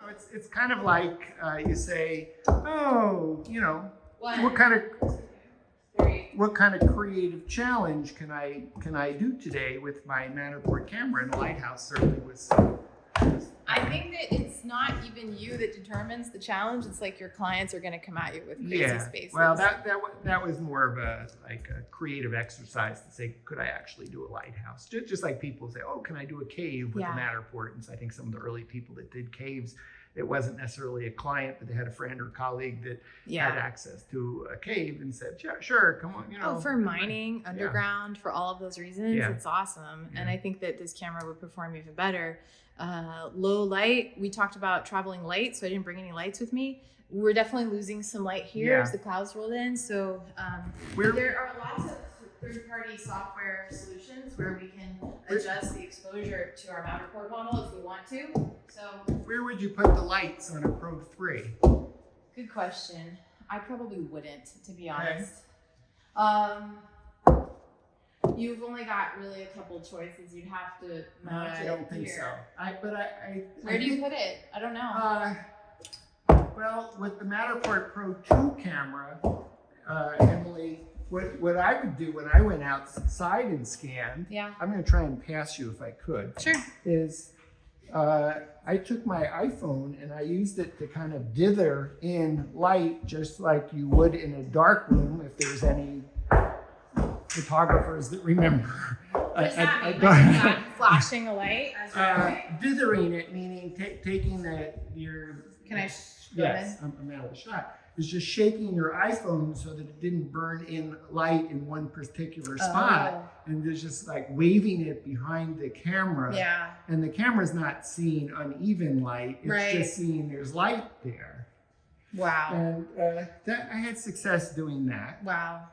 it's kind of like you say, oh, you know, what kind of creative challenge can I do today with my Matterport camera? And the lighthouse certainly was. I think that it's not even you that determines the challenge. It's like your clients are going to come at you with crazy spaces. Well, that was more of a creative exercise to say, could I actually do a lighthouse? Just like people say, oh, can I do a cave with a Matterport? And so I think some of the early people that did caves, it wasn't necessarily a client, but they had a friend or colleague that had access to a cave and said, sure, come on, you know. Oh, for mining, underground, for all of those reasons, it's awesome. And I think that this camera would perform even better. Low light, we talked about traveling light, so I didn't bring any lights with me. We're definitely losing some light here as the clouds rolled in. So there are lots of third-party software solutions where we can adjust the exposure to our Matterport model if we want to. So where would you put the lights on a Pro3? Good question. I probably wouldn't, to be honest. You've only got really a couple choices. You'd have to mount it. I don't think so. Where do you put it? I don't know. Well, with the Matterport Pro2 camera, Emily, what I would do when I went outside and scanned, I'm going to try and pass you if I could. Sure. Is I took my iPhone and I used it to kind of dither in light, just like you would in a dark room if there's any photographers that remember. Flashing a light as you're going? Dithering it, meaning taking Can I? Yes, I'm out of the shot. It's just shaking your iPhone so that it didn't burn in light in one particular spot, and there's just like waving it behind the camera. Yeah. And the camera's not seeing uneven light; it's just seeing there's light there. Wow. And I had success doing that. Wow.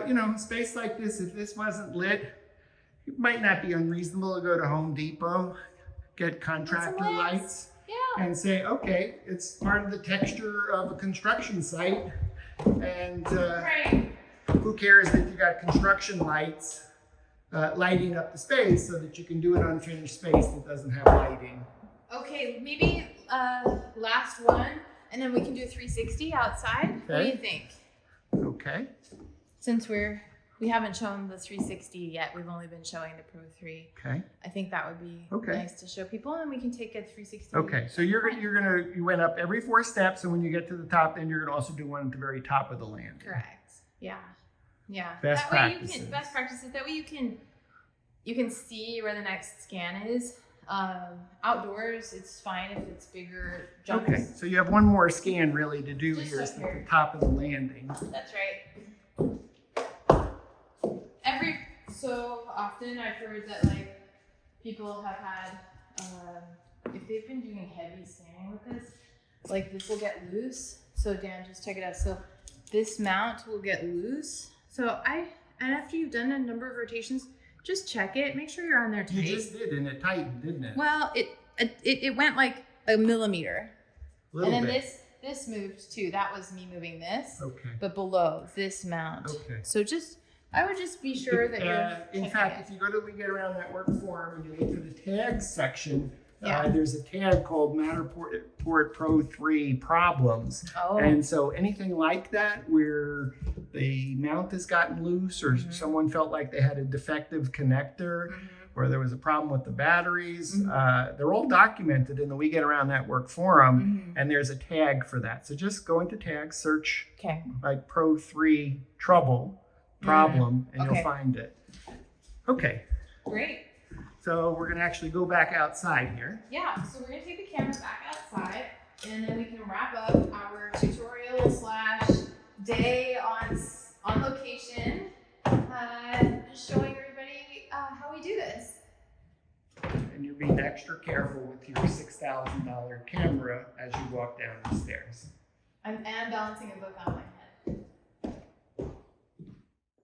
You know, space like this, if this wasn't lit, it might not be unreasonable to go to Home Depot, get contractor lights, and say, okay, it's part of the texture of a construction site, and who cares that you got construction lights lighting up the space so that you can do an unfinished space that doesn't have lighting. Okay, maybe last one, and then we can do 360 outside. What do you think? Okay. Since we haven't shown the 360 yet, we've only been showing the Pro3. Okay. I think that would be nice to show people, and we can take a 360. Okay, so you went up every 4 steps, and when you get to the top, then you're gonna also do one at the very top of the landing. Correct. Yeah. Best practices. Best practices. That way you can see where the next scan is. Outdoors, it's fine if it's bigger jumps. Okay, so you have one more scan really to do here at the top of the landing. That's right. Every so often I've heard that like people have had if they've been doing heavy scanning with this, like this will get loose. So Dan, just check it out. So this mount will get loose. So and after you've done a number of rotations, just check it. Make sure you're on there tight. You just did, and it tightened, didn't it? Well, it went like a millimeter. And then this moved too. That was me moving this. Okay. But below this mount. Okay. So I would just be sure that you're. In fact, if you go to We Get Around that Work forum and you look for the tags section, there's a tag called Matterport Pro3 problems. Oh. And so anything like that where the mount has gotten loose or someone felt like they had a defective connector or there was a problem with the batteries, they're all documented in the We Get Around that Work forum, and there's a tag for that. So just go into tags, search like Pro3 problem, and you'll find it. Okay. Great. So we're going to actually go back outside here. Yeah, so we're going to take the camera back outside, and then we can wrap up our tutorial / day on location, showing everybody how we do this. And you're being extra careful with your $6,000 camera as you walk down the stairs. And balancing a book on my